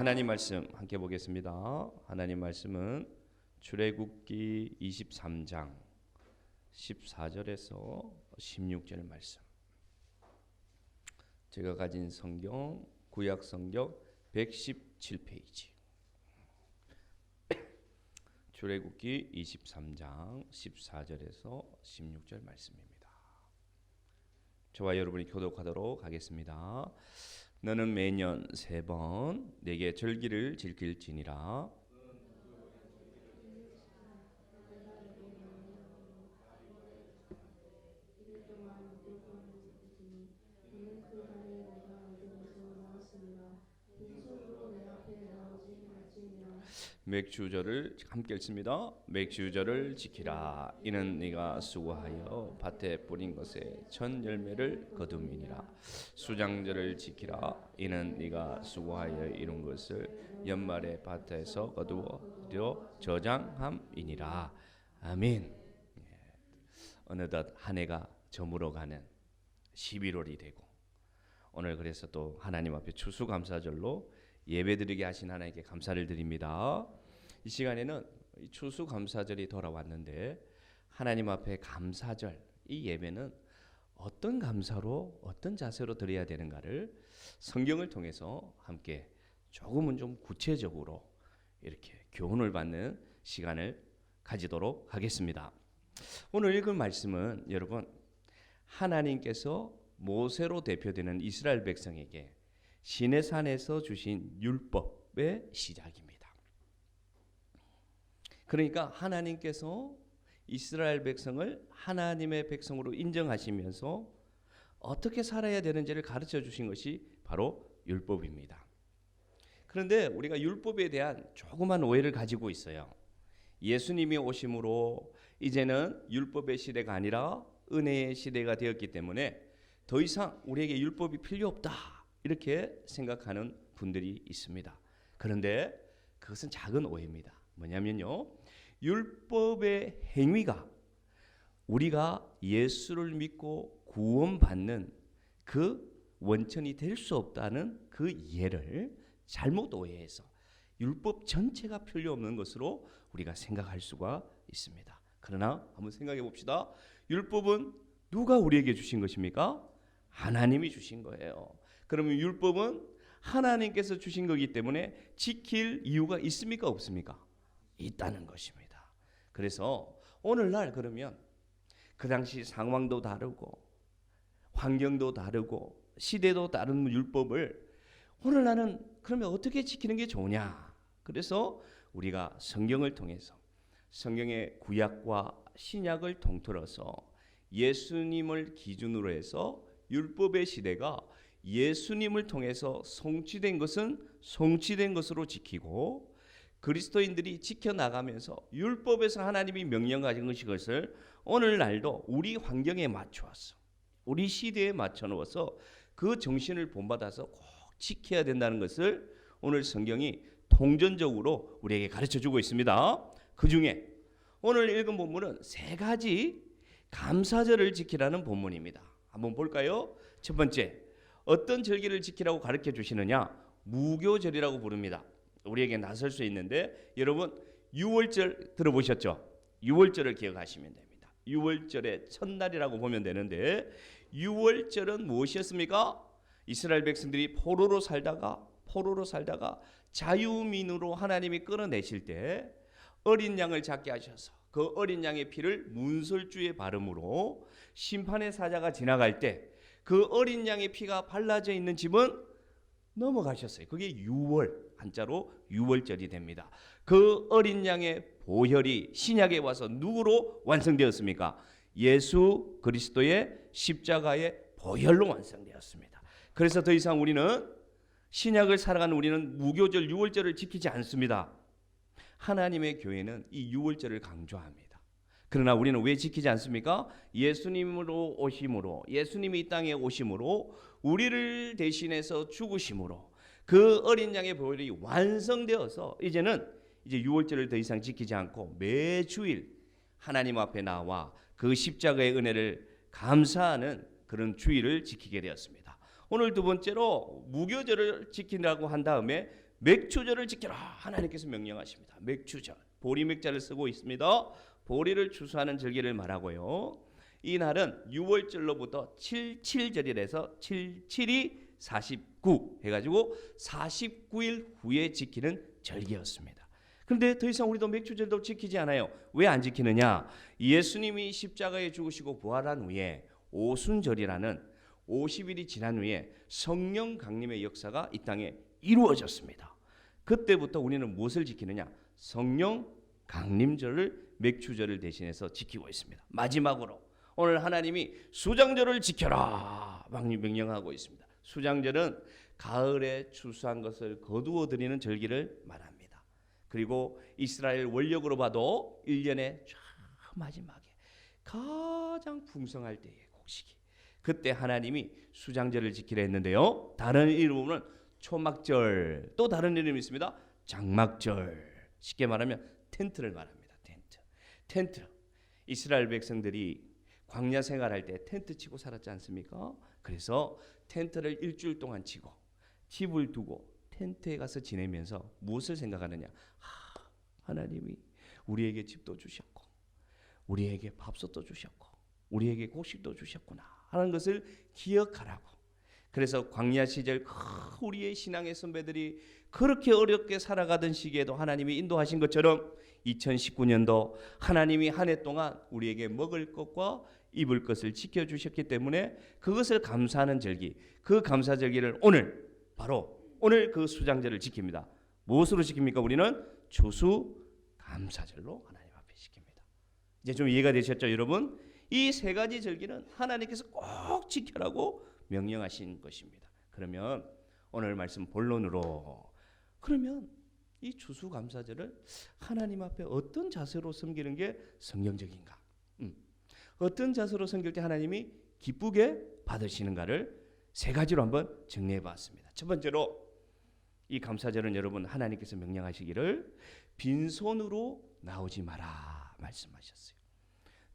하나님 말씀 함께 보겠습니다. 하나님 말씀은 출애굽기 23장 14절에서 16절 말씀. 제가 가진 성경 구약 성경 117페이지. 출애굽기 23장 14절에서 16절 말씀입니다. 저와 여러분이 교독하도록 하겠습니다. 너는 매년 3번 내게 절기를 지킬지니라. 맥주절을 함께 읽습니다. 맥주절을 지키라. 이는 네가 수고하여 밭에 뿌린 것에 첫 열매를 거둠이니라. 수장절을 지키라. 이는 네가 수고하여 이룬 것을 연말에 밭에서 거두어 저장함이니라. 아멘. 어느덧 한 해가 저물어가는 11월이 되고, 오늘 그래서 또 하나님 앞에 추수감사절로 예배드리게 하신 하나님께 감사를 드립니다. 이 시간에는 추수감사절이 돌아왔는데 하나님 앞에 감사절, 이 예배는 어떤 감사로 어떤 자세로 드려야 되는가를 성경을 통해서 함께 조금은 좀 구체적으로 이렇게 교훈을 받는 시간을 가지도록 하겠습니다. 오늘 읽은 말씀은 여러분, 하나님께서 모세로 대표되는 이스라엘 백성에게 시내산에서 주신 율법의 시작입니다. 그러니까 하나님께서 이스라엘 백성을 하나님의 백성으로 인정하시면서 어떻게 살아야 되는지를 가르쳐 주신 것이 바로 율법입니다. 그런데 우리가 율법에 대한 조그만 오해를 가지고 있어요. 예수님이 오심으로 이제는 율법의 시대가 아니라 은혜의 시대가 되었기 때문에 더 이상 우리에게 율법이 필요 없다, 이렇게 생각하는 분들이 있습니다. 그런데 그것은 작은 오해입니다. 뭐냐면요, 율법의 행위가 우리가 예수를 믿고 구원받는 그 원천이 될 수 없다는 그 이해를 잘못 오해해서 율법 전체가 필요 없는 것으로 우리가 생각할 수가 있습니다. 그러나 한번 생각해 봅시다. 율법은 누가 우리에게 주신 것입니까? 하나님이 주신 거예요. 그러면 율법은 하나님께서 주신 거기 때문에 지킬 이유가 있습니까, 없습니까? 있다는 것입니다. 그래서 오늘날 그러면 그 당시 상황도 다르고 환경도 다르고 시대도 다른 율법을 오늘날은 그러면 어떻게 지키는 게 좋으냐? 그래서 우리가 성경을 통해서 성경의 구약과 신약을 통틀어서 예수님을 기준으로 해서 율법의 시대가 예수님을 통해서 성취된 것은 성취된 것으로 지키고, 그리스도인들이 지켜나가면서 율법에서 하나님이 명령하신 것을 오늘날도 우리 환경에 맞추어서 우리 시대에 맞춰 놓아서 그 정신을 본받아서 꼭 지켜야 된다는 것을 오늘 성경이 통전적으로 우리에게 가르쳐주고 있습니다. 그 중에 오늘 읽은 본문은 3가지 감사절을 지키라는 본문입니다. 한번 볼까요? 첫 번째, 어떤 절기를 지키라고 가르쳐 주시느냐? 무교절이라고 부릅니다. 우리에게 낯설 수 있는데 여러분, 유월절 들어보셨죠? 유월절을 기억하시면 됩니다. 유월절의 첫날이라고 보면 되는데, 유월절은 무엇이었습니까? 이스라엘 백성들이 포로로 살다가 자유민으로 하나님이 끌어내실 때 어린 양을 잡게 하셔서 그 어린 양의 피를 문설주에 바름으로 심판의 사자가 지나갈 때 그 어린 양의 피가 발라져 있는 집은 넘어가셨어요. 그게 유월, 한자로 유월절이 됩니다. 그 어린 양의 보혈이 신약에 와서 누구로 완성되었습니까? 예수 그리스도의 십자가의 보혈로 완성되었습니다. 그래서 더 이상 우리는 신약을 살아가는 우리는 무교절 유월절을 지키지 않습니다. 하나님의 교회는 이 유월절을 강조합니다. 그러나 우리는 왜 지키지 않습니까? 예수님으로 오심으로, 예수님이 이 땅에 오심으로, 우리를 대신해서 죽으심으로 그 어린 양의 보혈이 완성되어서 이제는 유월절을 더 이상 지키지 않고 매주일 하나님 앞에 나와 그 십자가의 은혜를 감사하는 그런 주일을 지키게 되었습니다. 오늘 두 번째로 무교절을 지킨다고 한 다음에 맥추절을 지켜라. 하나님께서 명령하십니다. 맥추절, 보리맥자를 쓰고 있습니다. 보리를 추수하는 절기를 말하고요. 이 날은 6월절로부터 77절이라서 77이 49 해가지고 49일 후에 지키는 절기였습니다. 그런데 더 이상 우리도 맥추절도 지키지 않아요. 왜 안 지키느냐? 예수님이 십자가에 죽으시고 부활한 후에 오순절이라는 50일이 지난 후에 성령 강림의 역사가 이 땅에 이루어졌습니다. 그때부터 우리는 무엇을 지키느냐? 성령 강림절을 맥추절을 대신해서 지키고 있습니다. 마지막으로 오늘 하나님이 수장절을 지켜라 명령하고 있습니다. 수장절은 가을에 추수한 것을 거두어 드리는 절기를 말합니다. 그리고 이스라엘 원력으로 봐도 1년의 마지막에 가장 풍성할 때의 곡식이, 그때 하나님이 수장절을 지키려 했는데요. 다른 이름은 초막절, 또 다른 이름이 있습니다. 장막절. 쉽게 말하면 텐트를 말합니다. 텐트. 이스라엘 백성들이 광야 생활할 때 텐트 치고 살았지 않습니까? 그래서 텐트를 일주일 동안 치고 집을 두고 텐트에 가서 지내면서 무엇을 생각하느냐? 하나님이 우리에게 집도 주셨고 우리에게 밥솥도 주셨고 우리에게 곡식도 주셨구나 하는 것을 기억하라고. 그래서 광야 시절 우리의 신앙의 선배들이 그렇게 어렵게 살아가던 시기에도 하나님이 인도하신 것처럼 2019년도 하나님이 한 해 동안 우리에게 먹을 것과 입을 것을 지켜주셨기 때문에 그것을 감사하는 절기, 그 감사절기를 오늘 바로 오늘 그 수장절을 지킵니다. 무엇으로 지킵니까? 우리는 추수감사절로 하나님 앞에 지킵니다. 이제 좀 이해가 되셨죠, 여러분? 이 세 가지 절기는 하나님께서 꼭 지켜라고 명령하신 것입니다. 그러면 오늘 말씀 본론으로, 그러면 이 추수감사절을 하나님 앞에 어떤 자세로 섬기는 게 성경적인가? 어떤 자세로 섬길 때 하나님이 기쁘게 받으시는가를 세 가지로 한번 정리해 봤습니다. 첫 번째로 이 감사절은 여러분 하나님께서 명령하시기를 빈손으로 나오지 마라 말씀하셨어요.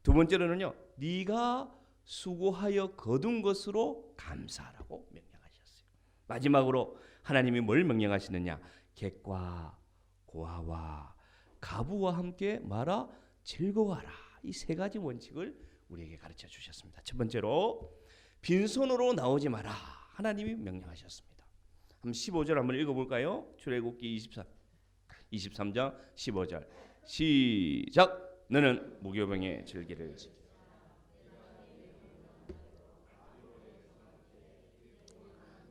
두 번째로는요, 네가 수고하여 거둔 것으로 감사하라고 명령하셨어요. 마지막으로 하나님이 뭘 명령하시느냐? 객과 고아와 가부와 함께 말아 즐거워하라. 이 세 가지 원칙을 우리에게 가르쳐 주셨습니다. 첫 번째로 빈손으로 나오지 마라. 하나님이 명령하셨습니다. 한번 15절 한번 읽어볼까요? 출애굽기 23장 15절 시작. 너는 무교병의 절기를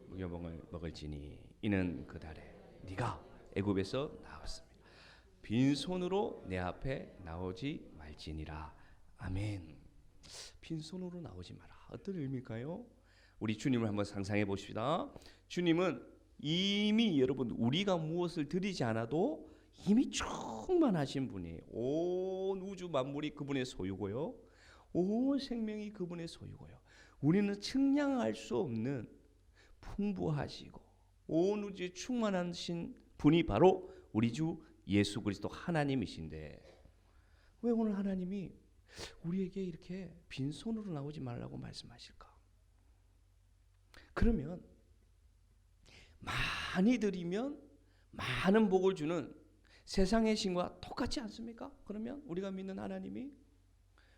무교병을 먹을지니 이는 그 달에 네가 애굽에서 나왔습니다. 빈손으로 내 앞에 나오지 말지니라. 아멘. 빈손으로 나오지 마라. 어떤 의미일까요? 우리 주님을 한번 상상해 봅시다. 주님은 이미 여러분 우리가 무엇을 드리지 않아도 이미 충만하신 분이에요. 온 우주 만물이 그분의 소유고요. 온 생명이 그분의 소유고요. 우리는 측량할 수 없는 풍부하시고 온 우주에 충만하신 분이 바로 우리 주 예수 그리스도 하나님이신데, 왜 오늘 하나님이 우리에게 이렇게 빈손으로 나오지 말라고 말씀하실까? 그러면 많이 드리면 많은 복을 주는 세상의 신과 똑같지 않습니까? 그러면 우리가 믿는 하나님이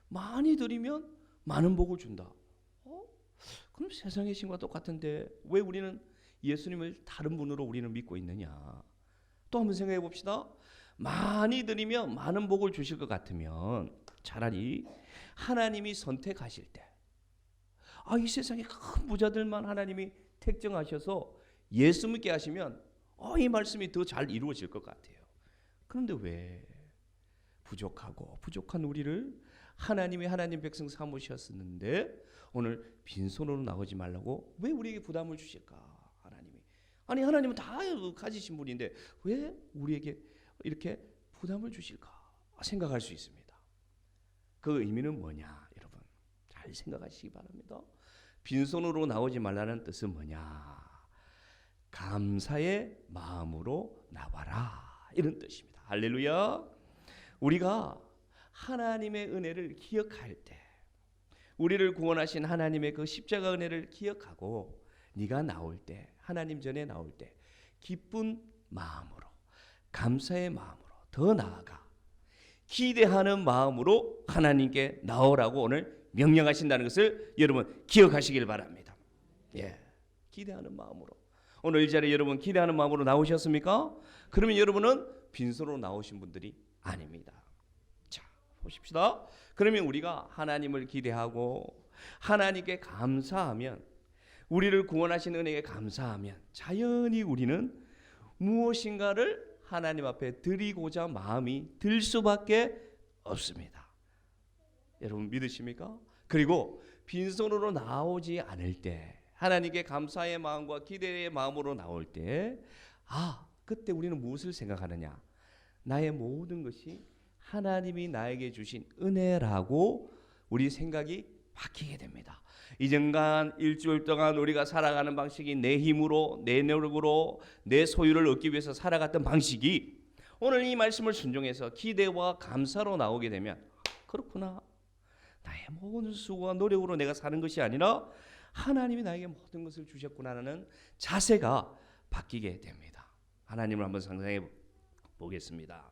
많이 드리면 많은 복을 준다. 그럼 세상의 신과 똑같은데 왜 우리는 예수님을 다른 분으로 우리는 믿고 있느냐? 또 한번 생각해 봅시다. 많이 드리면 많은 복을 주실 것 같으면 차라리 하나님이 선택하실 때, 이 세상에 큰 부자들만 하나님이 택정하셔서 예수 믿게 하시면 이 말씀이 더 잘 이루어질 것 같아요. 그런데 왜 부족한 우리를 하나님이 하나님 백성 삼으셨었는데 오늘 빈손으로 나오지 말라고 왜 우리에게 부담을 주실까? 하나님은 다 가지신 분인데 왜 우리에게 이렇게 부담을 주실까 생각할 수 있습니다. 그 의미는 뭐냐, 여러분 잘 생각하시기 바랍니다. 빈손으로 나오지 말라는 뜻은 뭐냐? 감사의 마음으로 나와라, 이런 뜻입니다. 할렐루야. 우리가 하나님의 은혜를 기억할 때, 우리를 구원하신 하나님의 그 십자가 은혜를 기억하고 네가 나올 때, 하나님 전에 나올 때 기쁜 마음으로, 감사의 마음으로, 더 나아가 기대하는 마음으로 하나님께 나오라고 오늘 명령하신다는 것을 여러분 기억하시길 바랍니다. 예, 기대하는 마음으로. 오늘 이 자리에 여러분 기대하는 마음으로 나오셨습니까? 그러면 여러분은 빈손으로 나오신 분들이 아닙니다. 자, 보십시다. 그러면 우리가 하나님을 기대하고 하나님께 감사하면, 우리를 구원하신 은혜에 감사하면 자연히 우리는 무엇인가를 하나님 앞에 드리고자 마음이 들 수밖에 없습니다. 여러분 믿으십니까? 그리고 빈손으로 나오지 않을 때, 하나님께 감사의 마음과 기대의 마음으로 나올 때, 그때 우리는 무엇을 생각하느냐? 나의 모든 것이 하나님이 나에게 주신 은혜라고 우리 생각이 바뀌게 됩니다. 이전간 일주일 동안 우리가 살아가는 방식이 내 힘으로, 내 노력으로, 내 소유를 얻기 위해서 살아갔던 방식이 오늘 이 말씀을 순종해서 기대와 감사로 나오게 되면, 그렇구나, 나의 모든 수고와 노력으로 내가 사는 것이 아니라 하나님이 나에게 모든 것을 주셨구나라는 자세가 바뀌게 됩니다. 하나님을 한번 상상해 보겠습니다.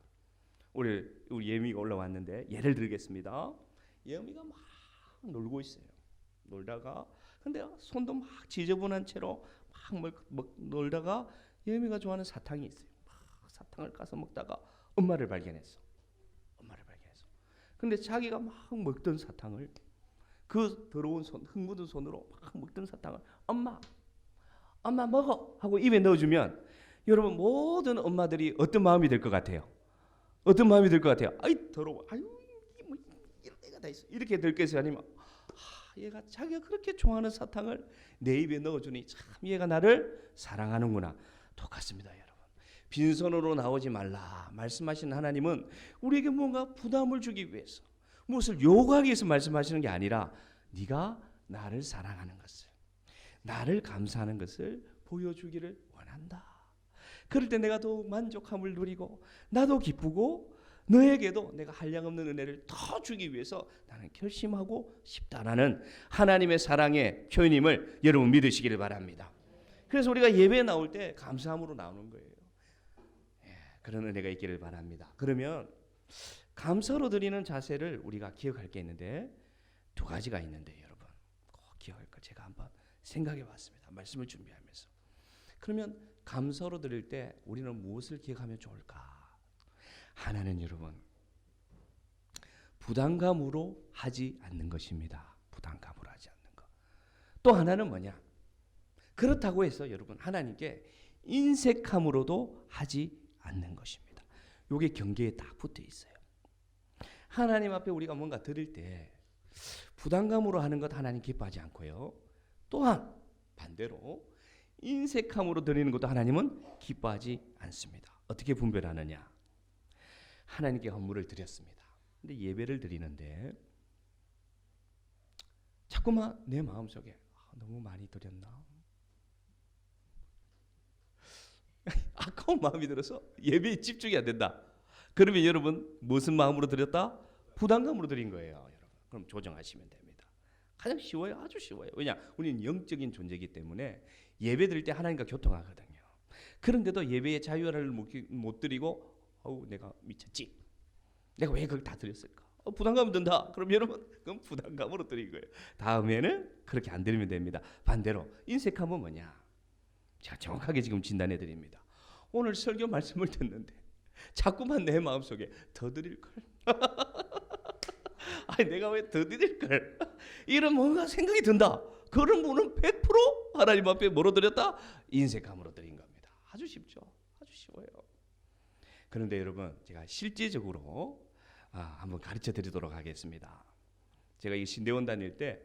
우리 예미가 올라왔는데 예를 들겠습니다. 예미가 막 놀고 있어요. 놀다가 근데 손도 막 지저분한 채로 막 놀다가 예미가 좋아하는 사탕이 있어요. 막 사탕을 까서 먹다가 엄마를 발견했어. 근데 자기가 막 먹던 사탕을, 그 더러운 손, 흙 묻은 손으로 막 먹던 사탕을 엄마 먹어 하고 입에 넣어주면, 여러분 모든 엄마들이 어떤 마음이 될 것 같아요? 어떤 마음이 들 것 같아요? 아이 더러워, 아유 뭐 이런 애가 다 있어, 이렇게 될 것이 아니면 얘가 자기가 그렇게 좋아하는 사탕을 내 입에 넣어주니 참 얘가 나를 사랑하는구나. 똑같습니다, 여러분. 빈손으로 나오지 말라 말씀하시는 하나님은 우리에게 뭔가 부담을 주기 위해서, 무엇을 요구하기 위해서 말씀하시는 게 아니라 네가 나를 사랑하는 것을, 나를 감사하는 것을 보여주기를 원한다. 그럴 때 내가 더욱 만족함을 누리고 나도 기쁘고 너에게도 내가 한량없는 은혜를 더 주기 위해서 나는 결심하고 싶다라는 하나님의 사랑의 표현임을 여러분 믿으시기를 바랍니다. 그래서 우리가 예배에 나올 때 감사함으로 나오는 거예요. 그런 은혜가 있기를 바랍니다. 그러면 감사로 드리는 자세를 우리가 기억할 게 있는데, 두 가지가 있는데 여러분 꼭 기억할 거 제가 한번 생각해 봤습니다. 말씀을 준비하면서. 그러면 감사로 드릴 때 우리는 무엇을 기억하면 좋을까? 하나는 여러분 부담감으로 하지 않는 것입니다. 부담감으로 하지 않는 것. 또 하나는 뭐냐? 그렇다고 해서 여러분 하나님께 인색함으로도 하지 않는 것입니다. 이게 경계에 딱 붙어 있어요. 하나님 앞에 우리가 뭔가 드릴 때 부담감으로 하는 것 하나님 기뻐하지 않고요. 또한 반대로 인색함으로 드리는 것도 하나님은 기뻐하지 않습니다. 어떻게 분별하느냐? 하나님께 헌물을 드렸습니다. 근데 예배를 드리는데 자꾸만 내 마음속에 너무 많이 드렸나? 아까운 마음이 들어서 예배에 집중이 안 된다. 그러면 여러분 무슨 마음으로 드렸다? 부담감으로 드린 거예요. 여러분. 그럼 조정하시면 됩니다. 가장 쉬워요. 아주 쉬워요. 왜냐? 우리는 영적인 존재이기 때문에 예배 드릴 때 하나님과 교통하거든요. 그런데도 예배의 자유를 못 드리고 내가 미쳤지. 내가 왜 그걸 다 드렸을까? 부담감 든다. 그럼 여러분 그건 부담감으로 드린 거예요. 다음에는 그렇게 안 드리면 됩니다. 반대로 인색함은 뭐냐? 제가 정확하게 지금 진단해 드립니다. 오늘 설교 말씀을 듣는데 자꾸만 내 마음속에 더 드릴 걸. 아니 내가 왜 더 드릴 걸? 이런 뭔가 생각이 든다. 그런 분은 100% 하나님 앞에 뭐로 드렸다? 인색함으로 드린 겁니다. 아주 쉽죠. 아주 쉬워요. 그런데 여러분 제가 실제적으로 한번 가르쳐 드리도록 하겠습니다. 제가 이 신대원 다닐 때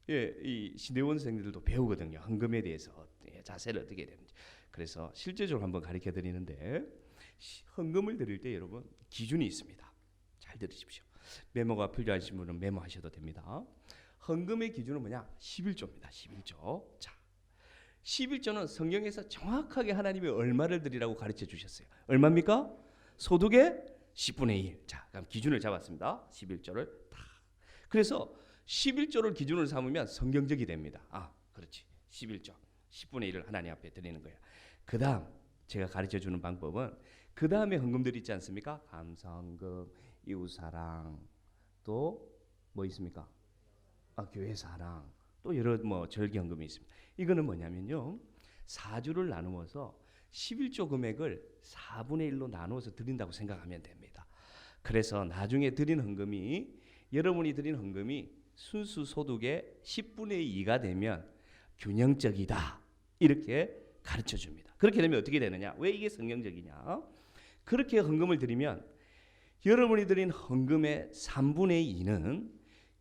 이 신대원생들도 배우거든요. 헌금에 대해서 자세를 어떻게 해야 되는지. 그래서 실제적으로 한번 가르쳐 드리는데, 헌금을 드릴 때 여러분 기준이 있습니다. 잘 들으십시오. 메모가 필요하신 분은 메모하셔도 됩니다. 헌금의 기준은 뭐냐? 11조입니다. 11조. 자, 11조는 성경에서 정확하게 하나님이 얼마를 드리라고 가르쳐 주셨어요. 얼마입니까? 소득의 10분의 1. 자, 그럼 기준을 잡았습니다. 11조를 다. 그래서 11조를 기준으로 삼으면 성경적이 됩니다. 그렇지. 11조. 10분의 1을 하나님 앞에 드리는 거야. 그다음 제가 가르쳐 주는 방법은 그 다음에 헌금들이 있지 않습니까? 감사헌금, 이웃사랑, 또 뭐 있습니까? 교회사랑, 또 여러 절기헌금이 있습니다. 이거는 뭐냐면요, 4주를 나누어서 11조 금액을 4분의 1로 나누어서 드린다고 생각하면 됩니다. 그래서 나중에 드린 헌금이, 여러분이 드린 헌금이 순수 소득의 10분의 2가 되면 균형적이다, 이렇게 가르쳐 줍니다. 그렇게 되면 어떻게 되느냐? 왜 이게 성경적이냐? 그렇게 헌금을 드리면 여러분이 드린 헌금의 3분의 2는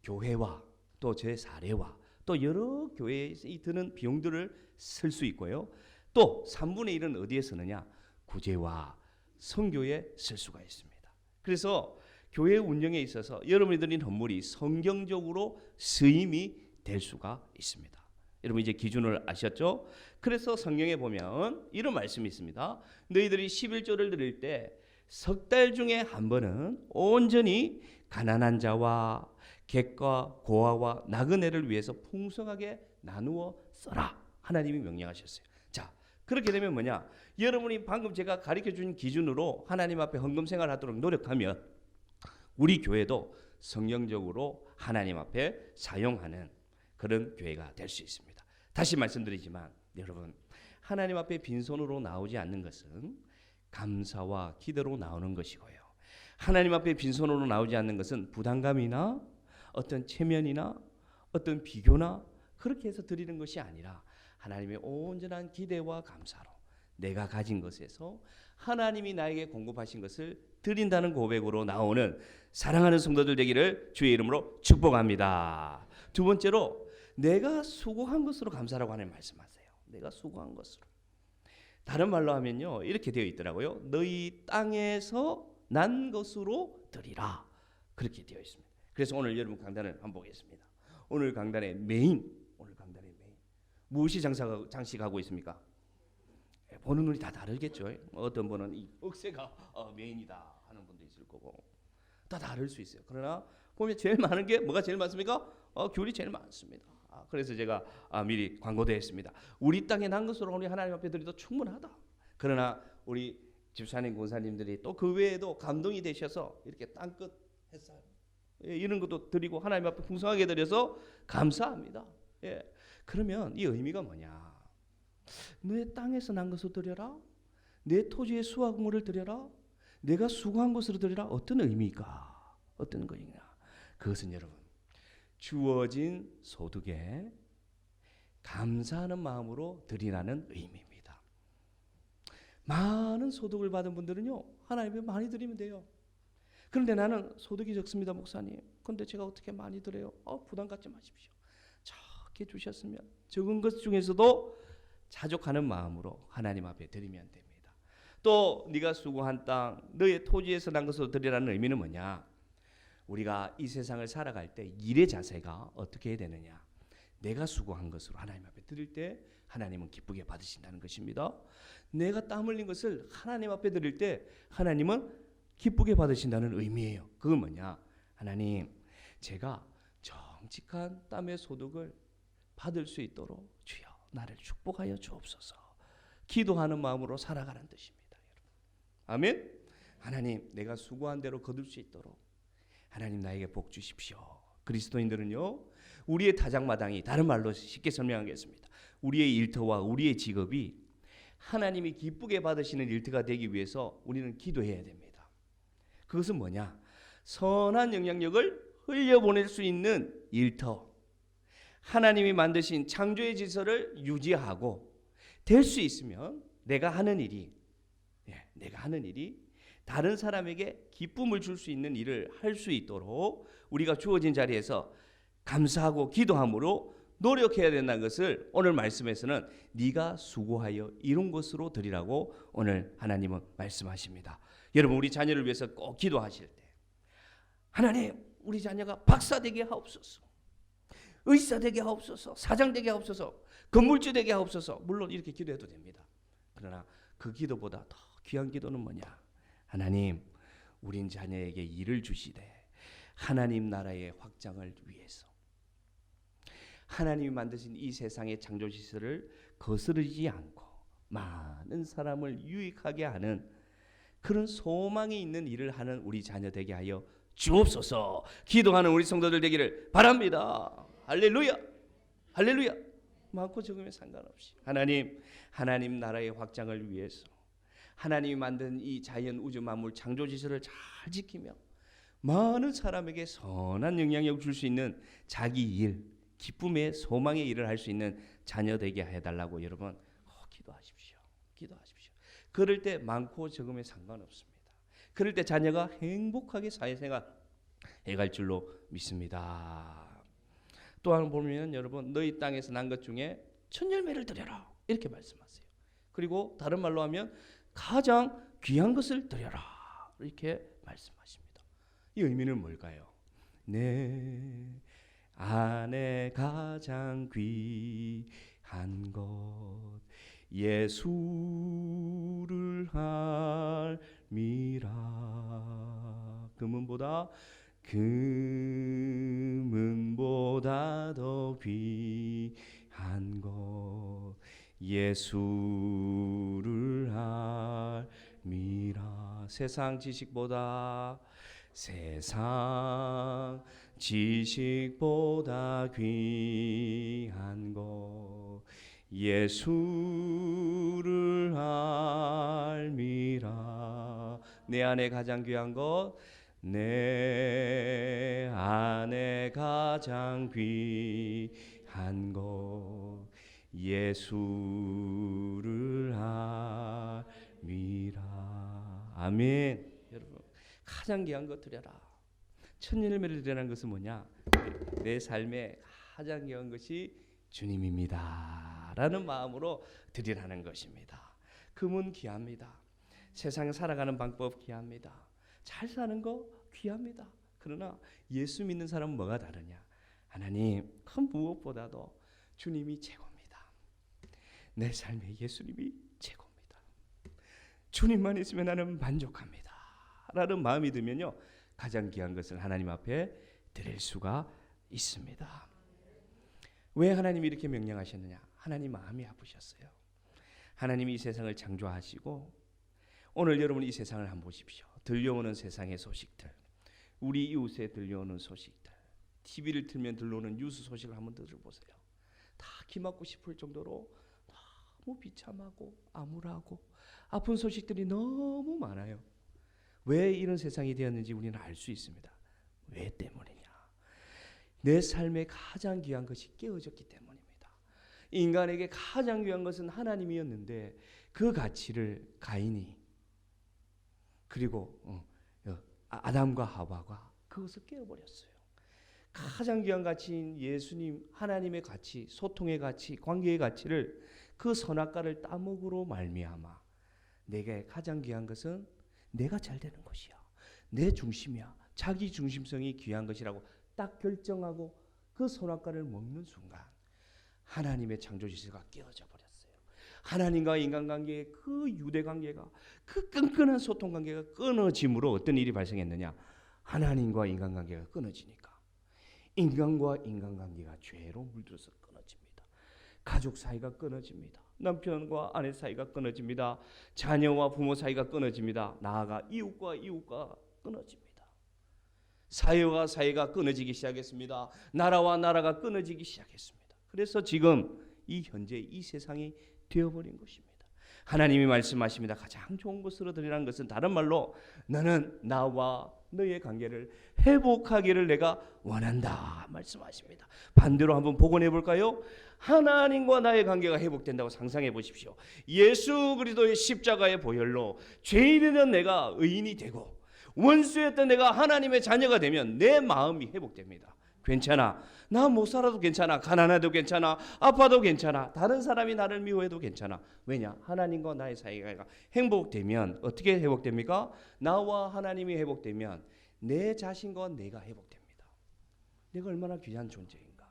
교회와 또 제 사례와 또 여러 교회에 드는 비용들을 쓸 수 있고요. 또 3분의 1은 어디에 쓰느냐? 구제와 선교에 쓸 수가 있습니다. 그래서 교회 운영에 있어서 여러분이 드린 헌물이 성경적으로 쓰임이 될 수가 있습니다. 여러분 이제 기준을 아셨죠? 그래서 성경에 보면 이런 말씀이 있습니다. 너희들이 11조를 드릴 때 석 달 중에 한 번은 온전히 가난한 자와 객과 고아와 나그네를 위해서 풍성하게 나누어 써라, 하나님이 명령하셨어요. 자, 그렇게 되면 뭐냐? 여러분이 방금 제가 가르쳐준 기준으로 하나님 앞에 헌금 생활하도록 노력하면 우리 교회도 성경적으로 하나님 앞에 사용하는 그런 교회가 될 수 있습니다. 다시 말씀드리지만 여러분, 하나님 앞에 빈손으로 나오지 않는 것은 감사와 기도로 나오는 것이고요, 하나님 앞에 빈손으로 나오지 않는 것은 부담감이나 어떤 체면이나 어떤 비교나 그렇게 해서 드리는 것이 아니라 하나님의 온전한 기대와 감사로 내가 가진 것에서 하나님이 나에게 공급하신 것을 드린다는 고백으로 나오는 사랑하는 성도들 되기를 주의 이름으로 축복합니다. 두 번째로, 내가 수고한 것으로 감사라고 하는 말씀하세요. 내가 수고한 것으로. 다른 말로 하면요, 이렇게 되어 있더라고요. 너희 땅에서 난 것으로 드리라, 그렇게 되어 있습니다. 그래서 오늘 여러분 강단을 한번 보겠습니다. 오늘 강단의 메인, 무엇이 장식하고 있습니까? 보는 눈이 다 다르겠죠. 어떤 분은 이 억새가 메인이다 하는 분도 있을 거고, 다 다를 수 있어요. 그러나 보면 제일 많은 게 뭐가 제일 많습니까? 귤이 제일 많습니다. 그래서 제가 미리 광고도 했습니다. 우리 땅에 난 것으로 우리 하나님 앞에 드려도 충분하다. 그러나 우리 집사님, 권사님들이 또 그 외에도 감동이 되셔서 이렇게 땅끝 햇살 이런 것도 드리고 하나님 앞에 풍성하게 드려서 감사합니다. 예. 그러면 이 의미가 뭐냐? 내 땅에서 난 것을 드려라, 내 토지의 수확물을 드려라, 내가 수고한 것으로 드려라. 어떤 의미일까? 어떤 거냐? 그것은 여러분, 주어진 소득에 감사하는 마음으로 드리라는 의미입니다. 많은 소득을 받은 분들은요, 하나님께 많이 드리면 돼요. 그런데 나는 소득이 적습니다, 목사님. 그런데 제가 어떻게 많이 드려요? 부담 갖지 마십시오. 적게 주셨으면 적은 것 중에서도 자족하는 마음으로 하나님 앞에 드리면 됩니다. 또 네가 수고한 땅, 너의 토지에서 난 것으로 드리라는 의미는 뭐냐? 우리가 이 세상을 살아갈 때 일의 자세가 어떻게 해야 되느냐? 내가 수고한 것으로 하나님 앞에 드릴 때 하나님은 기쁘게 받으신다는 것입니다. 내가 땀 흘린 것을 하나님 앞에 드릴 때 하나님은 기쁘게 받으신다는 의미예요. 그건 뭐냐? 하나님, 제가 정직한 땀의 소득을 받을 수 있도록 주여 나를 축복하여 주옵소서. 기도하는 마음으로 살아가는 뜻입니다, 여러분. 아멘. 하나님, 내가 수고한 대로 거둘 수 있도록 하나님 나에게 복 주십시오. 그리스도인들은요, 우리의 타작마당이, 다른 말로 쉽게 설명하겠습니다, 우리의 일터와 우리의 직업이 하나님이 기쁘게 받으시는 일터가 되기 위해서 우리는 기도해야 됩니다. 그것은 뭐냐? 선한 영향력을 흘려보낼 수 있는 일터, 하나님이 만드신 창조의 질서를 유지하고 될 수 있으면 내가 하는 일이 다른 사람에게 기쁨을 줄 수 있는 일을 할 수 있도록 우리가 주어진 자리에서 감사하고 기도함으로 노력해야 된다는 것을 오늘 말씀에서는 네가 수고하여 이룬 것으로 드리라고 오늘 하나님은 말씀하십니다. 여러분, 우리 자녀를 위해서 꼭 기도하실 때 하나님, 우리 자녀가 박사 되게 하옵소서, 의사 되게 하옵소서, 사장 되게 하옵소서, 건물주 되게 하옵소서. 물론 이렇게 기도해도 됩니다. 그러나 그 기도보다 더 귀한 기도는 뭐냐? 하나님, 우린 자녀에게 일을 주시되 하나님 나라의 확장을 위해서 하나님이 만드신 이 세상의 창조시설을 거스르지 않고 많은 사람을 유익하게 하는 그런 소망이 있는 일을 하는 우리 자녀 되게 하여 주옵소서. 기도하는 우리 성도들 되기를 바랍니다. 할렐루야, 할렐루야. 많고 적음에 상관없이 하나님 나라의 확장을 위해서 하나님이 만든 이 자연 우주 만물 창조 질서를 잘 지키며 많은 사람에게 선한 영향력을 줄 수 있는 자기 일, 기쁨의 소망의 일을 할 수 있는 자녀 되게 해달라고 여러분 기도하십시오. 기도하십시오. 그럴 때 많고 적음에 상관없습니다. 그럴 때 자녀가 행복하게 사회생활 해갈 줄로 믿습니다. 또한 보면 여러분 너희 땅에서 난 것 중에 첫 열매를 드려라 이렇게 말씀하세요. 그리고 다른 말로 하면 가장 귀한 것을 드려라 이렇게 말씀하십니다. 이 의미는 뭘까요? 내 안에 가장 귀한 것 예수를 알미라. 금은보다 더 귀한 것 예수를 알미라. 세상 지식보다 귀한 것 예수를 알미라. 내 안에 가장 귀한 것 내 안에 가장 귀한 것 예수를 알미라. 아멘. 여러분 가장 귀한 것 드려라. 첫 열매를 드리라는 것은 뭐냐? 내 삶에 가장 귀한 것이 주님입니다 라는 마음으로 드리라는 것입니다. 금은 귀합니다. 세상에 살아가는 방법 귀합니다. 잘 사는 거 귀합니다. 그러나 예수 믿는 사람은 뭐가 다르냐? 하나님 그 무엇보다도 주님이 최고입니다. 내 삶에 예수님이 최고입니다. 주님만 있으면 나는 만족합니다 라는 마음이 들면요 가장 귀한 것을 하나님 앞에 드릴 수가 있습니다. 왜 하나님이 이렇게 명령하셨느냐? 하나님 마음이 아프셨어요. 하나님이 이 세상을 창조하시고 오늘 여러분 이 세상을 한번 보십시오. 들려오는 세상의 소식들, 우리 이웃에 들려오는 소식들, TV를 틀면 들려오는 뉴스 소식을 한번 들어보세요. 다 기막고 싶을 정도로 너무 비참하고 암울하고 아픈 소식들이 너무 많아요. 왜 이런 세상이 되었는지 우리는 알 수 있습니다. 왜 때문이냐? 내 삶에 가장 귀한 것이 깨어졌기 때문입니다. 인간에게 가장 귀한 것은 하나님이었는데 그 가치를 가인이 그리고 아담과 하와가 그것을 깨어버렸어요. 가장 귀한 가치인 예수님 하나님의 가치, 소통의 가치, 관계의 가치를 그 선악과를 따먹으로 말미암아 내게 가장 귀한 것은 내가 잘 되는 것이야. 내 중심이야. 자기 중심성이 귀한 것이라고 딱 결정하고 그 선악과를 먹는 순간 하나님의 창조 질서가 깨어져 버렸어요. 하나님과 인간관계의 그 유대관계가 그 끈끈한 소통관계가 끊어짐으로 어떤 일이 발생했느냐? 하나님과 인간관계가 끊어지니까 인간과 인간관계가 죄로 물들어서 끊어집니다. 가족 사이가 끊어집니다. 남편과 아내 사이가 끊어집니다. 자녀와 부모 사이가 끊어집니다. 나아가 이웃과 이웃과 끊어집니다. 사회와 사회가 끊어지기 시작했습니다. 나라와 나라가 끊어지기 시작했습니다. 그래서 지금 이 현재 이 세상이 되어버린 것입니다. 하나님이 말씀하십니다. 가장 좋은 것으로 드리라는 것은 다른 말로 너는 나와 너의 관계를 회복하기를 내가 원한다 말씀하십니다. 반대로 한번 복원해 볼까요? 하나님과 나의 관계가 회복된다고 상상해 보십시오. 예수 그리스도의 십자가의 보혈로 죄인이던 내가 의인이 되고 원수였던 내가 하나님의 자녀가 되면 내 마음이 회복됩니다. 괜찮아. 나 못 살아도 괜찮아. 가난해도 괜찮아. 아파도 괜찮아. 다른 사람이 나를 미워해도 괜찮아. 왜냐? 하나님과 나의 사이가 행복되면 어떻게 회복됩니까? 나와 하나님이 회복되면 내 자신과 내가 회복됩니다. 내가 얼마나 귀한 존재인가?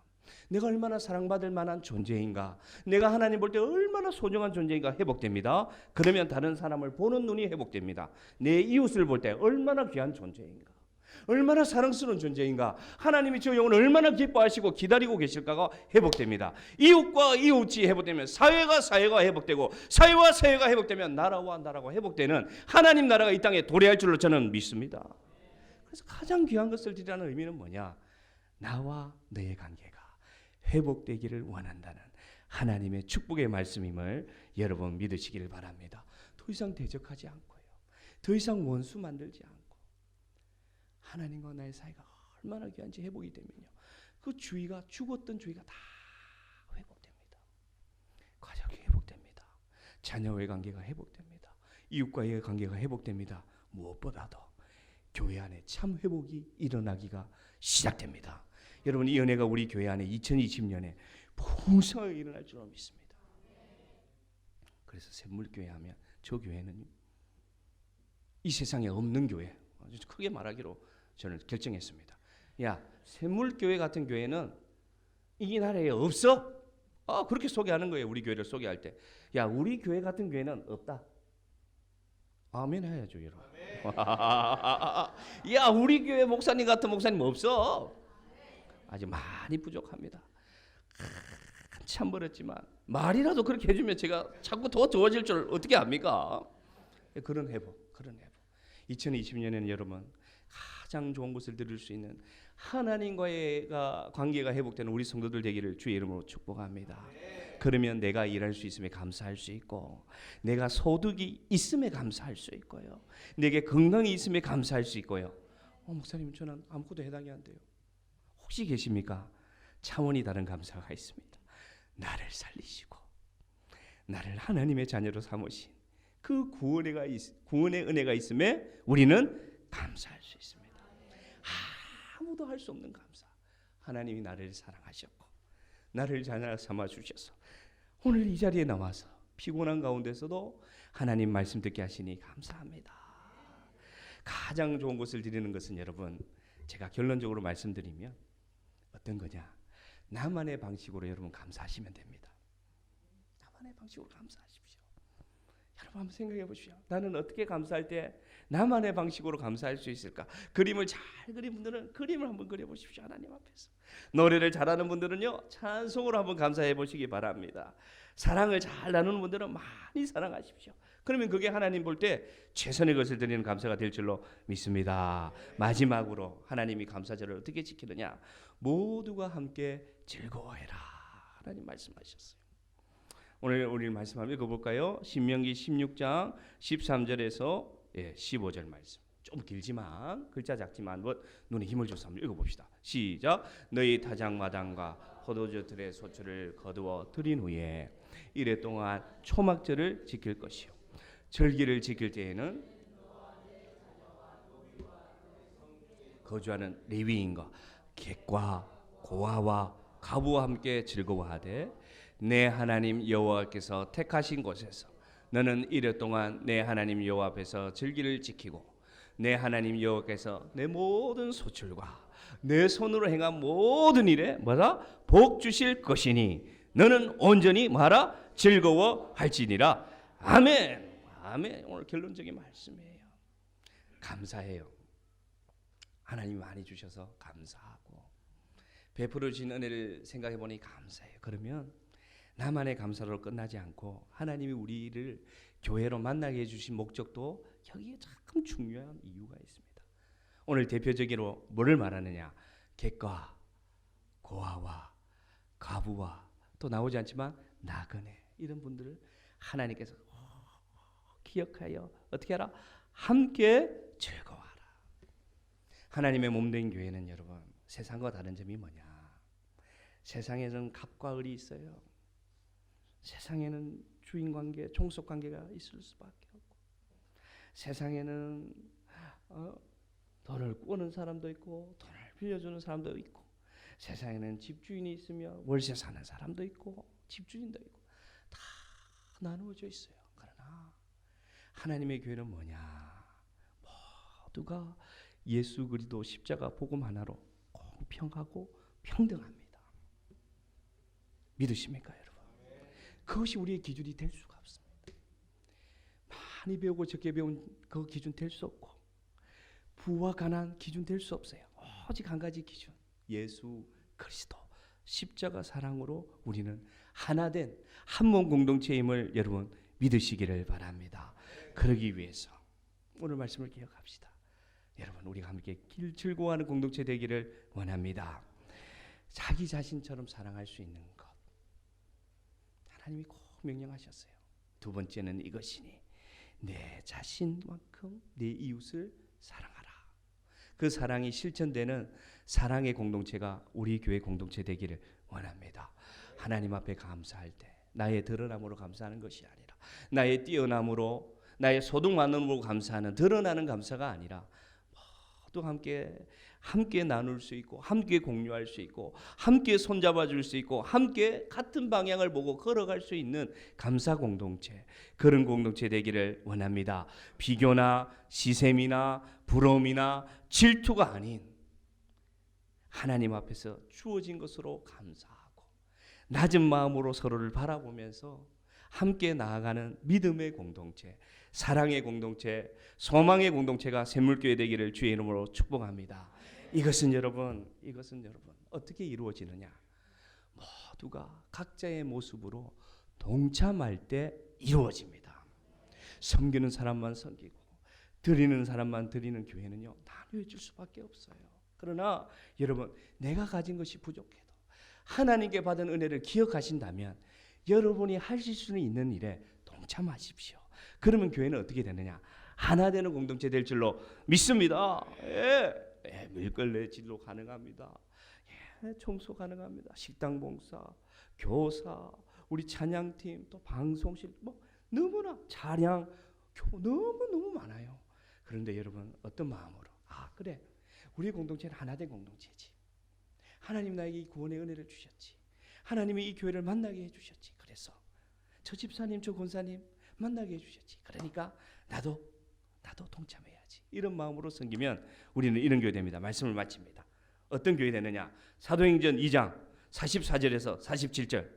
내가 얼마나 사랑받을 만한 존재인가? 내가 하나님 볼 때 얼마나 소중한 존재인가 회복됩니다. 그러면 다른 사람을 보는 눈이 회복됩니다. 내 이웃을 볼 때 얼마나 귀한 존재인가? 얼마나 사랑스러운 존재인가, 하나님이 저 영혼을 얼마나 기뻐하시고 기다리고 계실까가 회복됩니다. 이웃과 이웃이 회복되면 사회가 회복되고, 사회와 사회가 회복되면 나라와 나라가 회복되는 하나님 나라가 이 땅에 도래할 줄로 저는 믿습니다. 그래서 가장 귀한 것을 드리라는 의미는 뭐냐? 나와 너의 관계가 회복되기를 원한다는 하나님의 축복의 말씀임을 여러분 믿으시기를 바랍니다. 더 이상 대적하지 않고요, 더 이상 원수 만들지 않고, 하나님과 나의 사이가 얼마나 귀한지 회복이 되면요, 그 주의가, 죽었던 주의가 다 회복됩니다. 가족이 회복됩니다. 자녀와의 관계가 회복됩니다. 이웃과의 관계가 회복됩니다. 무엇보다도 교회 안에 참 회복이 일어나기가 시작됩니다. 여러분, 이 은혜가 우리 교회 안에 2020년에 풍성하게 일어날 줄로 믿습니다. 그래서 샘물교회 하면 저 교회는 이 세상에 없는 교회, 크게 말하기로 저는 결정했습니다. 야, 샘물교회 같은 교회는 이 나라에 없어? 그렇게 소개하는 거예요. 우리 교회를 소개할 때. 야, 우리 교회 같은 교회는 없다. 아멘 해야죠, 여러분. 야, 우리 교회 목사님 같은 목사님 없어. 아주 많이 부족합니다. 참 버렸지만 말이라도 그렇게 해주면 제가 자꾸 더 좋아질 줄 어떻게 압니까? 그런 회복. 2020년에는 여러분 가장 좋은 것을 드릴 수 있는 하나님과의 관계가 회복되는 우리 성도들 되기를 주의 이름으로 축복합니다. 그러면 내가 일할 수 있음에 감사할 수 있고, 내가 소득이 있음에 감사할 수 있고요, 내게 건강이 있음에 감사할 수 있고요. 목사님, 저는 아무것도 해당이 안 돼요. 혹시 계십니까? 차원이 다른 감사가 있습니다. 나를 살리시고 나를 하나님의 자녀로 삼으신 그 구원의 은혜가 있음에 우리는 감사할 수 있습니다. 아무도 할 수 없는 감사. 하나님이 나를 사랑하셨고 나를 자녀로 삼아 주셔서 오늘 이 자리에 나와서 피곤한 가운데서도 하나님 말씀 듣게 하시니 감사합니다. 가장 좋은 것을 드리는 것은 여러분, 제가 결론적으로 말씀드리면 어떤 거냐? 나만의 방식으로 여러분 감사하시면 됩니다. 나만의 방식으로 감사하십시오. 여러분 한번 생각해 보십시오. 나는 어떻게 감사할 때 나만의 방식으로 감사할 수 있을까? 그림을 잘 그린 분들은 그림을 한번 그려보십시오. 하나님 앞에서. 노래를 잘하는 분들은요, 찬송으로 한번 감사해 보시기 바랍니다. 사랑을 잘 나누는 분들은 많이 사랑하십시오. 그러면 그게 하나님 볼 때 최선의 것을 드리는 감사가 될 줄로 믿습니다. 마지막으로 하나님이 감사절을 어떻게 지키느냐? 모두가 함께 즐거워해라. 하나님 말씀하셨어요. 오늘 우리 말씀 한번 읽어볼까요? 신명기 16장 13절에서 15절 말씀. 좀 길지만 글자 작지만 눈에 힘을 줘서 한번 읽어봅시다. 시작. 너희 타작마당과 포도주 들의 소출을 거두어 드린 후에 이래 동안 초막절을 지킬 것이요, 절기를 지킬 때에는 거주하는 레위인과 객과 고아와 가부와 함께 즐거워하되 내 하나님 여호와께서 택하신 곳에서 너는 이래 동안 내 하나님 여호와 앞에서 절기를 지키고 내 하나님 여호와께서 내 모든 소출과 내 손으로 행한 모든 일에 복 주실 것이니 너는 온전히 즐거워할지니라. 아멘. 아멘. 오늘 결론적인 말씀이에요. 감사해요. 하나님이 많이 주셔서 감사하고, 베풀어 주신 은혜를 생각해 보니 감사해요. 그러면 나만의 감사로 끝나지 않고 하나님이 우리를 교회로 만나게 해주신 목적도 여기에 참 중요한 이유가 있습니다. 오늘 대표적으로 뭐를 말하느냐? 객과 고아와 가부와 또 나오지 않지만 나그네, 이런 분들을 하나님께서 기억하여 어떻게 하라? 함께 즐거워하라. 하나님의 몸된 교회는 여러분 세상과 다른 점이 뭐냐? 세상에는 갑과 을이 있어요. 세상에는 주인관계, 종속관계가 있을 수밖에 없고, 세상에는 돈을 꾸는 사람도 있고 돈을 빌려주는 사람도 있고, 세상에는 집주인이 있으며 월세 사는 사람도 있고 집주인도 있고 다 나누어져 있어요. 그러나 하나님의 교회는 뭐냐? 모두가 예수 그리스도 십자가 복음 하나로 공평하고 평등합니다. 믿으십니까, 여러분? 그것이 우리의 기준이 될 수가 없습니다. 많이 배우고 적게 배운 그 기준 될 수 없고, 부와 가난 기준 될 수 없어요. 오직 한 가지 기준, 예수 그리스도 십자가 사랑으로 우리는 하나된 한 몸 공동체임을 여러분 믿으시기를 바랍니다. 그러기 위해서 오늘 말씀을 기억합시다. 여러분 우리가 함께 즐거워하는 공동체 되기를 원합니다. 자기 자신처럼 사랑할 수 있는 것 하나님이 꼭 명령하셨어요. 두 번째는 이것이니 내 자신만큼 내 이웃을 사랑하라. 그 사랑이 실천되는 사랑의 공동체가 우리 교회 공동체 되기를 원합니다. 하나님 앞에 감사할 때 나의 드러남으로 감사하는 것이 아니라 나의 뛰어남으로 나의 소득만으로 감사하는 드러나는 감사가 아니라 모두 함께 나눌 수 있고 함께 공유할 수 있고 함께 손잡아 줄 수 있고 함께 같은 방향을 보고 걸어갈 수 있는 감사 공동체, 그런 공동체 되기를 원합니다. 비교나 시샘이나 부러움이나 질투가 아닌 하나님 앞에서 주어진 것으로 감사하고 낮은 마음으로 서로를 바라보면서 함께 나아가는 믿음의 공동체, 사랑의 공동체, 소망의 공동체가 샘물교회 되기를 주의 이름으로 축복합니다. 이것은 여러분 어떻게 이루어지느냐? 모두가 각자의 모습으로 동참할 때 이루어집니다. 섬기는 사람만 섬기고 드리는 사람만 드리는 교회는요 나누어질 수밖에 없어요. 그러나 여러분 내가 가진 것이 부족해도 하나님께 받은 은혜를 기억하신다면 여러분이 하실 수 있는 일에 동참하십시오. 그러면 교회는 어떻게 되느냐? 하나 되는 공동체 될 줄로 믿습니다. 밀걸레 진로 가능합니다. 청소 가능합니다. 식당 봉사, 교사, 우리 찬양팀, 또 방송실, 너무나 찬양, 너무 많아요. 그런데 여러분 어떤 마음으로 그래 우리 공동체는 하나 된 공동체지. 하나님 나에게 이 구원의 은혜를 주셨지. 하나님이 이 교회를 만나게 해주셨지. 그래서 저 집사님 저 권사님 만나게 해주셨지. 그러니까 나도 동참해야지. 이런 마음으로 섬기면 우리는 이런 교회 됩니다. 말씀을 마칩니다. 어떤 교회 되느냐? 사도행전 2장 44절에서 47절.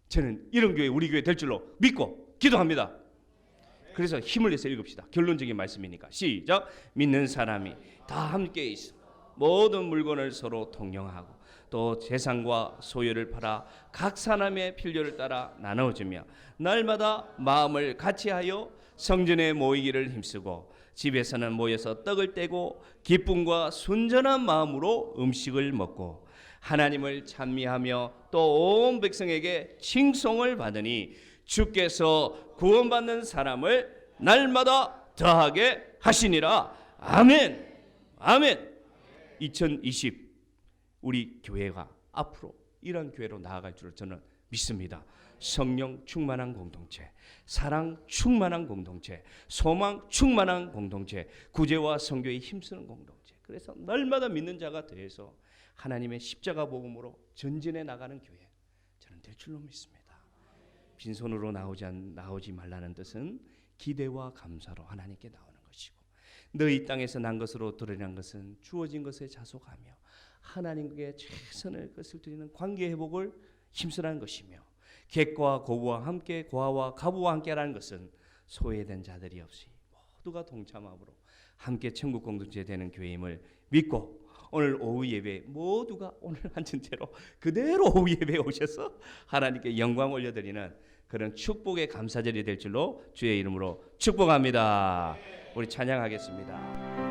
저는 이런 교회 우리 교회 될 줄로 믿고 기도합니다. 그래서 힘을 내서 읽읍시다. 결론적인 말씀이니까 시작. 믿는 사람이 다 함께 있어 모든 물건을 서로 통용하고 또 재산과 소유를 팔아 각 사람의 필요를 따라 나눠주며 날마다 마음을 같이하여 성전에 모이기를 힘쓰고 집에서는 모여서 떡을 떼고 기쁨과 순전한 마음으로 음식을 먹고 하나님을 찬미하며 또 온 백성에게 칭송을 받으니 주께서 구원받는 사람을 날마다 더하게 하시니라. 아멘. 아멘. 2020 우리 교회가 앞으로 이런 교회로 나아갈 줄 저는 믿습니다. 성령 충만한 공동체, 사랑 충만한 공동체, 소망 충만한 공동체, 구제와 선교에 힘쓰는 공동체. 그래서 날마다 믿는 자가 더해서 하나님의 십자가 복음으로 전진해 나가는 교회 저는 될 줄로 믿습니다. 빈손으로 나오지 말라는 뜻은 기대와 감사로 하나님께 나오는 것이고 너희 땅에서 난 것으로 드러난 것은 주어진 것에 자속하며 하나님께 최선을 것을 드리는 관계 회복을 힘쓰라는 것이며 객과 고부와 함께 고아와 가부와 함께라는 것은 소외된 자들이 없이 모두가 동참함으로 함께 천국 공동체 되는 교회임을 믿고 오늘 오후 예배 모두가 오늘 앉은 채로 그대로 오후 예배에 오셔서 하나님께 영광 올려드리는 그런 축복의 감사절이 될 줄로 주의 이름으로 축복합니다. 우리 찬양하겠습니다.